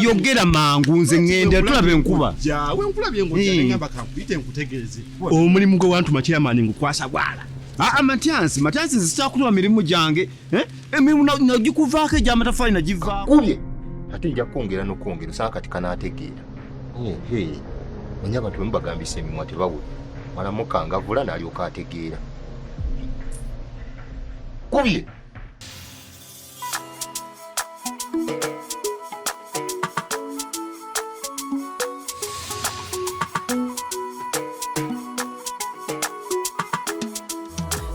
yogera mangu nze ngende tulabe enkuba. Jawe nkulabye ngojja ngamba kampite nkutegeeze. Omulimu gwe wantu chairman ngukwasa bwala. Matiansi zisitakulwa mirimu jange. Emirimu nagikuvaako egy'amatafali nagivaako. Kubye. Ate nja kwongera n'okwongera saa kati kanaategeera. Onyaba twembagambisa emimwa tebawulira. Malamuka ngavula n'alyoka ategeera. Kubye.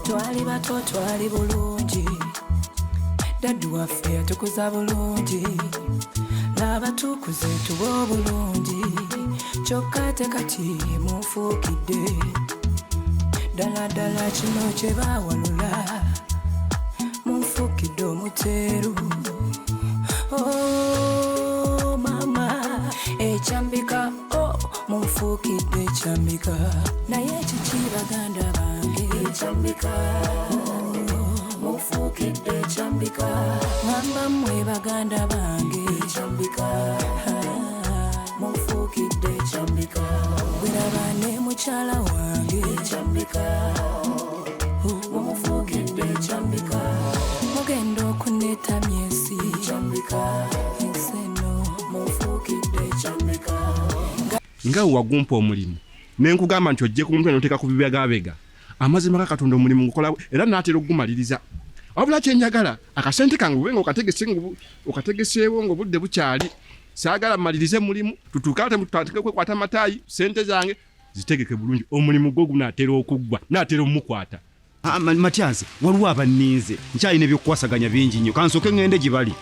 Twali bato twali bulungi, daddu waffe yatukuza bulungi, laba tukuze tuba bulungi, kyokka ate kati munfuukidde, ddala ddala kino kye baawalula, munfuukidde omuteeru. Oh mama, Ekyambika, oh munfuukidde Ekyambika, naye kiki baganda bange Ekyambika, munfuukidde Ekyambika, ngamba mmwe baganda bange Ekyambika, munfuukidde Ekyambika, weraba ne mukyala wange Ekyambika, munfuukidde Ekyambika, mugenda okuneetamya ensi Ekyambika, ensi eno munfuukidde Ekyambika. Nga wagumpa omulimu nenkugamba nti ojje ku muntu n'oteeka ku bibegabega amazima ga Katonda omulimu ngukola era n'atera okugumaliriza wabula kyenjagala akasente kange bwe okategeseewo ng'obudde bukyali saagala mmalirize mulimu tutuuka ate mutandike kwekwata mataayi sente zange zitegeke bulungi omulimu gwo gunaatera okuggwa naatera omukwata. Matiansi waliwo abanninze nkyalina ebyokukwasaganya bingi nnyo kansooke ngende gye bali.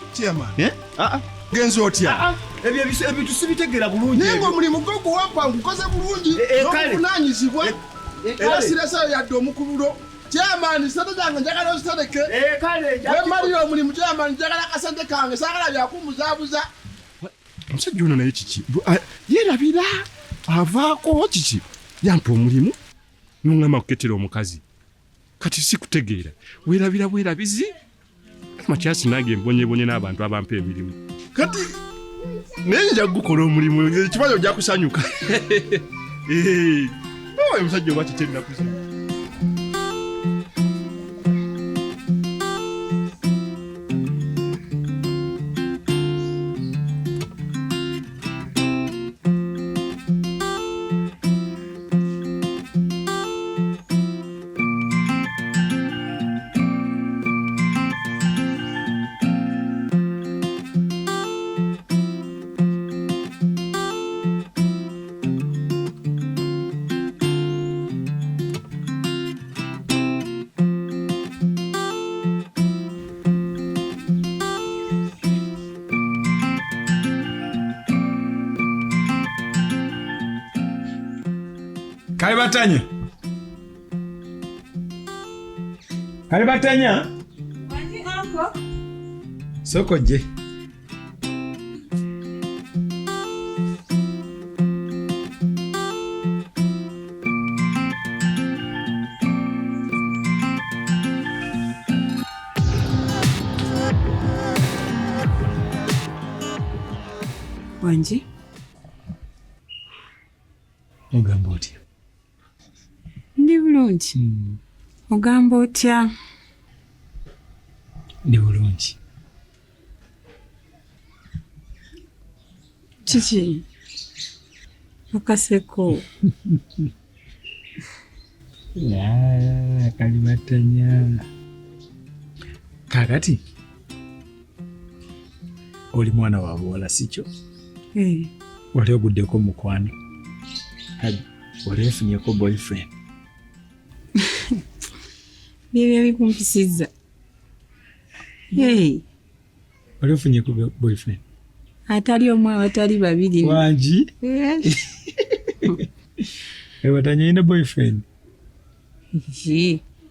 Genzo otya? Ebintu sibitegera bulungi. Naye omulimu gwo guwampa ngukoze bulungi n'obuvunaanyizibwa era sirasayo yadde omukululo. Chairman sente zange njagala ozitereke. Wemalira omulimu chairman njagala akasente kange saagala byakumuzaabuza. Omusajja ono naye kiki? Yeerabira avaako kiki? Yampa omulimu n'oŋŋamba kuketera omukazi. Kati sikutegeera. Weerabira bwerabizi? Makyasi nange mbonyebonye n'abantu abampa emirimu. Kati naye nja gukola omulimu ekibazo ojja kusanyuka. Omusajja oba kiki ennaku. Kalibatanya. Wanji anko? Soko je. Wanji? Ogamba otya? Ndi bulungi. Ogamba otya? Ndi bulungi. Kiki? Okaseko. Kalibatanya. Kakati oli mwana wa buwala sikyo? Wali oguddeko mukwano. Wali ofunyeko boyfriend. Byebyo bikumpisiza. Wali ofunyeko boyfriend? Atali omwe awatali babiri. Wanji? Batanya ina boyfriend?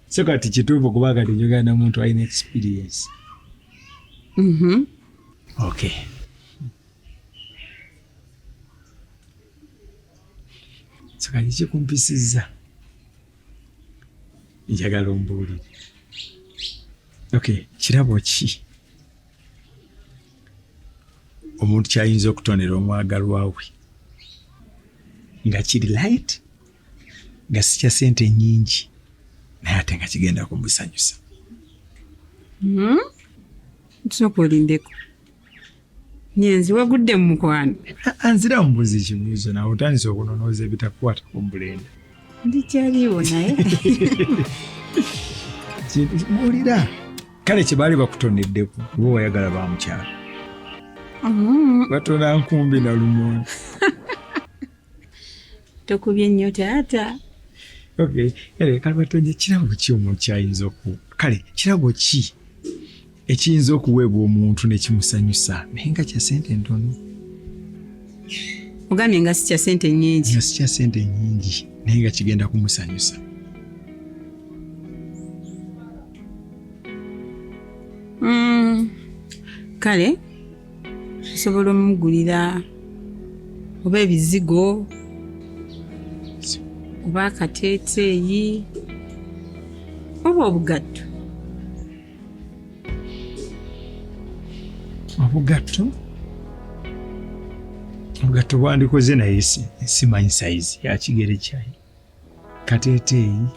So kati kituufu kuba kati njogera na muntu alina experience. Okay. So kati kikumpisiza. Njagala ombuulire. Okay, kirabo ki? omuntu kyayinza okutonera omwagalwa we nga kiri light nga si kya ssente nnyingi naye ate nga kigenda kumusanyusa. Tusooka olindeko. Nyenzi wagudde mu mukwano. Anzira mbuzi kibuuzo nawe otandise okunonooza ebitakwata ku Brenda. Ndikyaliwo naye. Mulira. Kale kye baali bakutoneddeku oba wayagala bamukyala. Batona nkumbi na lumonde. Tokubye nnyo taata. Okay, kale batonye kirago ki omuntu kyayinza oku. Kale kirago ki ekiyinza okuweebwa omuntu ne kimusanyusa naye nga kya ssente ntono. Ogambye nga si kya ssente nnyingi. Nga si kya ssente nnyingi naye nga kigenda kumusanyusa. Kale osobola omugulira oba ebizigo oba akateeteeyi oba obugatto. Obugatto bwandikoze naye simanyi sayizi ya kigere kyayi. Kateeteeyi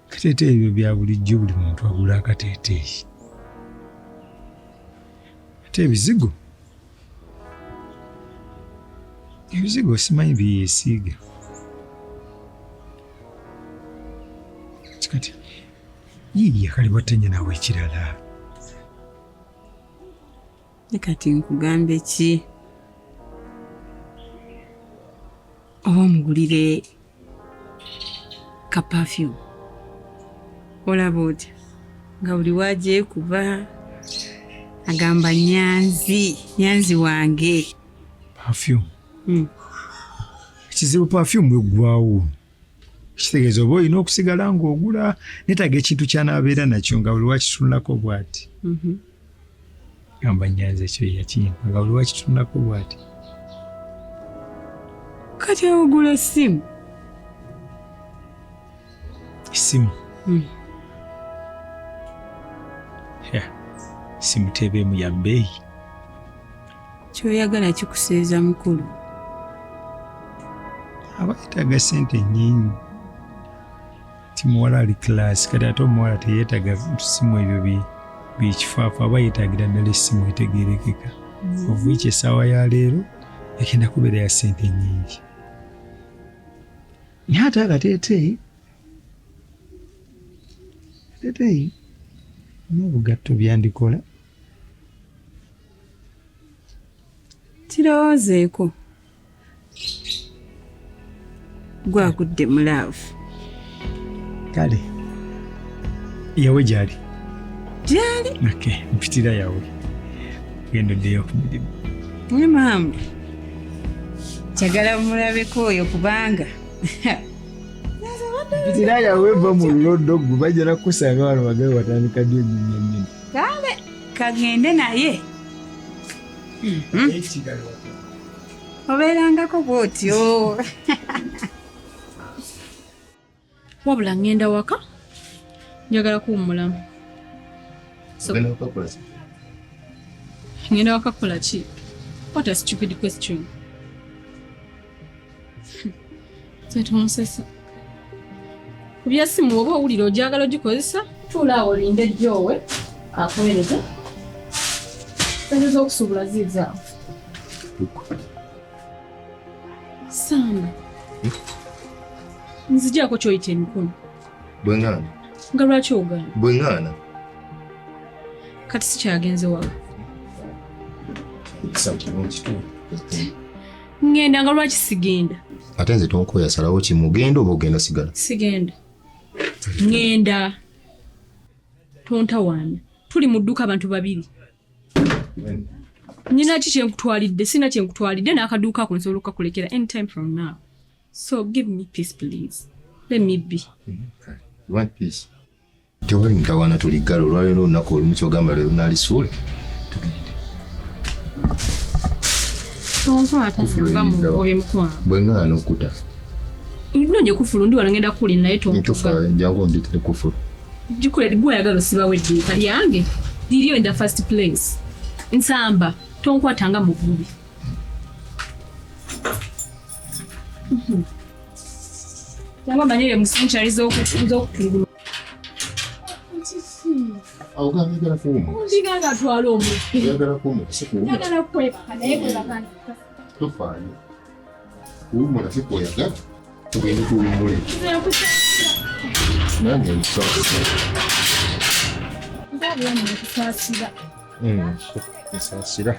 kateeteeyi ebyo bya bulijjo, buli muntu agula akateeteeyi. Ate ebizigo simanyi byeyeesiiga. Kati yiiya kale watenya nawe ekirala. Ne kati nkugambe ki? Oba omugulire ka perfume. Olaba otya nga buli wagyekuba agamba nyanzi wange. Perfume. Ekizibu perfume weggwawo. Kitegeeza oba olina okusigala ng'ogula neetaga ekintu ky'anaabeera nakyo nga buli wakitunulako bw'ati. Gamba nyanzi ekyo yakiyimba nga buli wakitunulako bw'ati. Kati ogula essimu. Essimu? Essimu tebeemu ya bbeeyi. Kyoyagala kikuseeza mukulu. Aba yeetaaga ssente nnyingi. Ti muwala ali kilaasi kati ate omuwala teyeetaaga ssimu ebyo byekifaafa, aba yeetaagira ddala essimu etegeerekeka. Ovuiki essaawa ya leero egenda kubeera ya ssente nnyingi. Naye ate akateeteeyi n'obugatto byandikola. Kirowoozeeko. Gwagudde mulaavu. Kale yawe gyali? Gyali. Okay, mpitira yawe. Genda oddeyo ku mirimu. Ne maama. Kyagala mulabeko oyo kubanga. Mpitira yawe va mu luloddo gwe bajja nakusanga wano bagale watandika ddi onyinyennyini. Kale kagende naye. Obeerangako bw'otyo. Wabula ngenda waka njagala kuwummulamu. Ngenda waka kukola ki? What a stupid question. Tetonsesa. Ku byasimu oba owulira ogyagala ogikozesa tuula awo olinde ejjoowe akuweereza sente z'okusuubula ziizaawo. Samba. Nzigyako ky'oyita emikono. Bwengana. Nga lwaki ogana? Bwengana. Kati sikyagenze wala. Ngenda nga lwaki sigenda? Ate nze tonkoya salawo kimugenda oba ogenda sigala? Sigenda. Ngenda. Tontawaanya. Tuli mu dduuka abantu babiri. Nina ki kyenkutwalidde, sina kyenkutwalidde n'akaduuka ako nsobola okukakulekera anytime from now. So give me peace, please. Let me be. Okay. You want peace? Tewali mutawaana tuli ggala olwaleero olunaku olumu kyogamba leero naalisuule. Tugende. Bwengana okuta. Ino nje kufulu ndi wala ngenda kuli naye ntufa njangu nditire kufulu. Jikule gwe yagalo siba wedde kali yange. Diriyo in the first place. Nsamba. tonkwatanga mu bubi. Cyangwa manere musinchari z'okutulula. Awugambira fumu. Ndiganga twala omu. Yagala fumu siku. Yagala kweba naye kweba kandi. Tofanye. Fumu na siku yagala. Tugende tuwumule. Nange nsasa. Ndabona kusasira. Nsasira.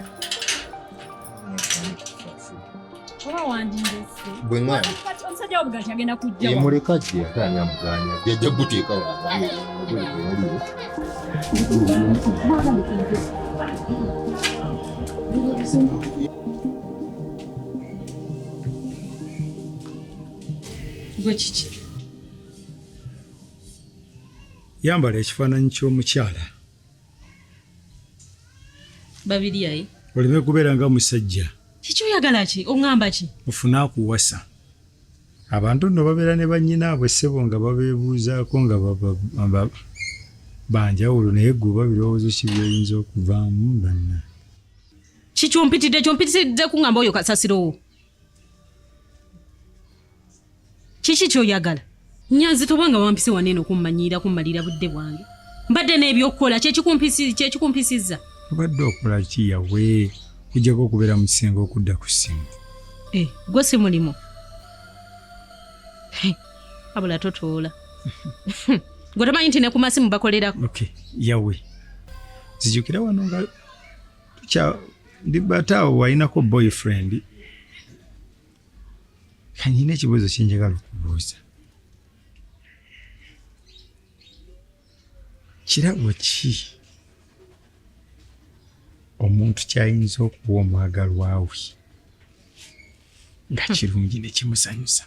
Oba wandindese. Bwe ngana. Omusajja obugati agenda kujja. Yemuleka gye atanya muganya. Jajja guteeka wano. Gwe kiki? Yambala ekifaananyi ky'omukyala. Babiri ayi. Oleme kubeera nga musajja. Kiki oyagala ki? Oŋŋamba ki? Ofuna akuwasa. Abantu nno babeera ne bannyinaabwe ssebo nga babeebuuzaako nga banjawulo naye ggwe oba birowoozo ki by'oyinza okuvaamu banna. Kyompitidde kuŋŋamba oyo kasasirowo. Kiki ky'oyagala? Nyanzi tobanga wampise waneeno kummanyiira kummalira budde bwange. Mbadde n'ebyokukola kyekikumpisizza. Obadde okola ki yawe? Kujjako okubeera mu kisenge okudda ku ssimu. Gwe si mulimu. Abula totoola. Gwe tomanyi nti ne ku masimu bakolerako. Okay, yawe. Zijjukira wano nga ndibataawo walinako boyfriend. Kanyina ekibuuzo kye njagala okubuuza. Kirabo ki omuntu kyayinza okuwa omwagalwa we nga kirungi ne kimusanyusa?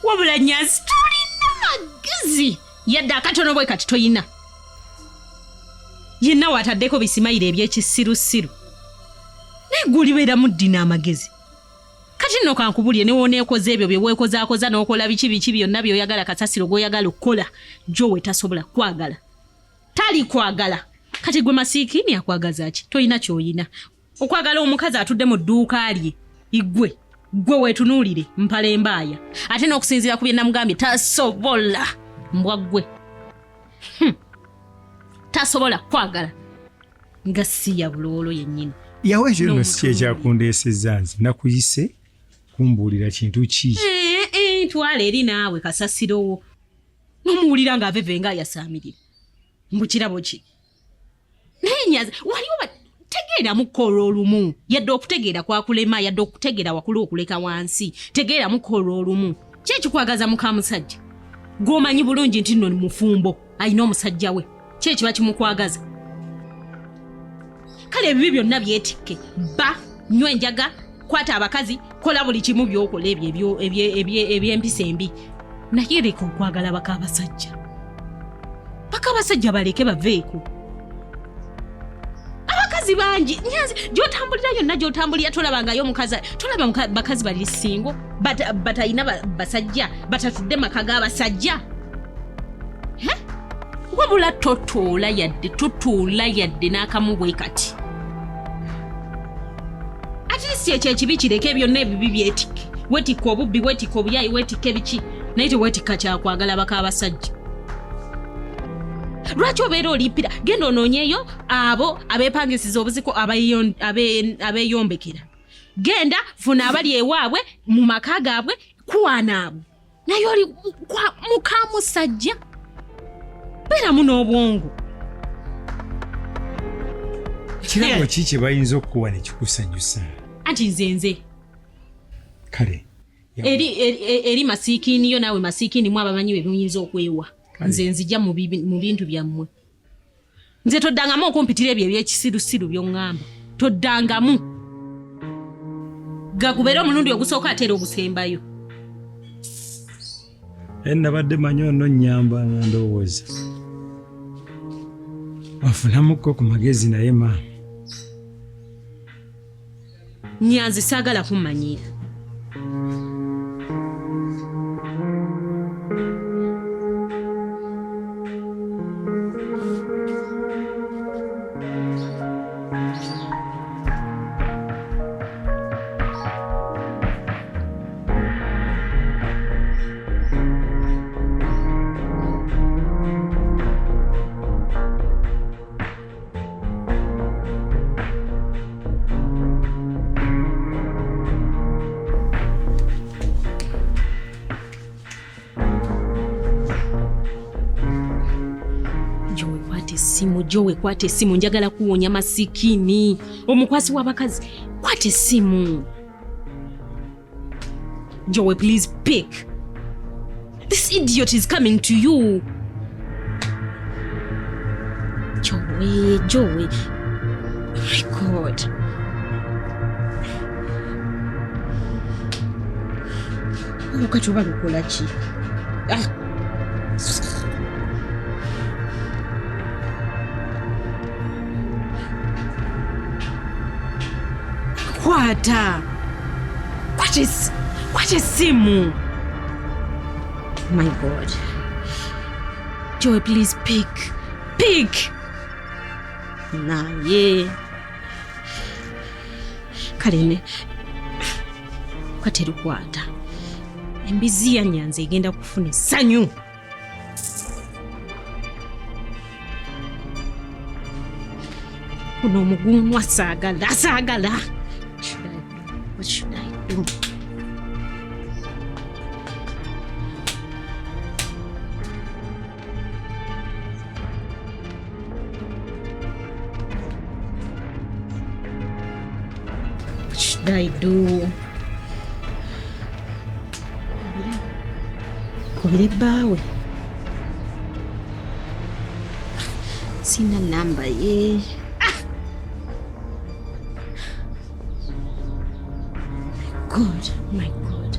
Wabula Nyanzi tolina magezi yadde akatono bwe kati toyina. Yenna wataddeko bisimayiro eby'ekisirusiru. Naye gulibeeramu ddina amagezi. Kati nno kankubulye ne wooneekoze ebyo bye weekozaakoza n'okola biki byonna by'oyagala kasasiro gw'oyagala okukola gyowe tasobola kwagala. Tali kwagala. Kati gwe masiikini akwagaza ki? Toyina ky'oyina. Okwagala omukazi atudde mu dduuka lye. Igwe weetunuulire mpala embaaya. Ate n'okusinziira ku bye namugambye tasobola. Mbwa ggwe. Tasobola kwagala. Nga si ya buloolo yennyini. Yawe ekyo nno si ekyakundeesezza nze nakuyise kumbuulira kintu ki? Twala eri naawe kasasirowo. N'omuwulira ng'aveve nga yasaamirira. Mbu kirabo ki? Naye Nyanzi waliwo tegeera mukola olumu. Yadde okutegeera kwakulema, yadde okutegeera wakulu okuleka wansi. Tegeera mukola olumu. Ki ekikwagaza muka musajja? Gw'omanyi bulungi nti nno mufumbo alina omusajja we. Ki ekiba kimukwagaza? Kale ebibi byonna byetikke. Ba nywa enjaga, kwata abakazi, kola buli kimu by'okola ebyo eby'empisa embi. Naye leka okwagala bakabasajja. Bakabasajja baleke baveeko. Abakazi bangi Nyanzi gy'otambulira yonna gy'otambulira tolabangayo omukazi. Tolaba bakazi bali singo batalina basajja batatudde maka g'abasajja. Wabula totuula yadde n'akamu bwe kati. Ate si ekyo ekibi kireke byonna ebibi byetikke. Weetikka obubbi, weetikka obuyayi, weetikka ebiki. Naye teweetikka kyakwagala bakabasajja. Lwaki obeera olimpira? Genda onoonyeeyo abo abeepangisiza obuziko abeeyombekera. Genda funa abali ewaabwe mu maka gaabwe kuwaana abo. Naye oli muka musajja. Beeramu n'obwongo. Kirabo ki kye bayinza okukuwa ne kikusanyusa? Anti nze. Kale. Eri masiikini yo naawe masiikini mu abamanyi be muyinza okwewa. Nze nzija mu bintu byammwe. Nze toddangamu okumpitira ebyo eby'ekisirusiru by'oŋŋamba. Toddangamu. Gagubeera omulundi ogusooka ate era ogusembayo. Nabadde manyi ono nnyamba nga ndowooza. Wafunamukko ku magezi naye maama. Nyanzi saagala kummanyiira. essimu Joe, kwata essimu, njagala kuwonya masikini. Omukwasi w'abakazi, kwata essimu. Joe, please pick. This idiot is coming to you. Joe. Oh my God. Wakati walukola ki? Kwata. What is simu? My God. Joy, please pick. Naye. Karine. Kwaterukwata. Embizi ya nyanza igenda kufuna essanyu. Kuno omugumu asaagala. What should I do? Kubire bawe. Sina namba ye. My God.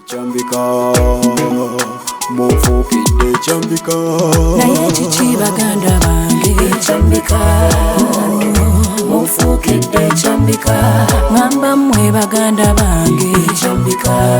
Ekyambika mufukidde Ekyambika naye kiki baganda bange Ekyambika mufukidde Ekyambika ngamba mmwe baganda bange Ekyambika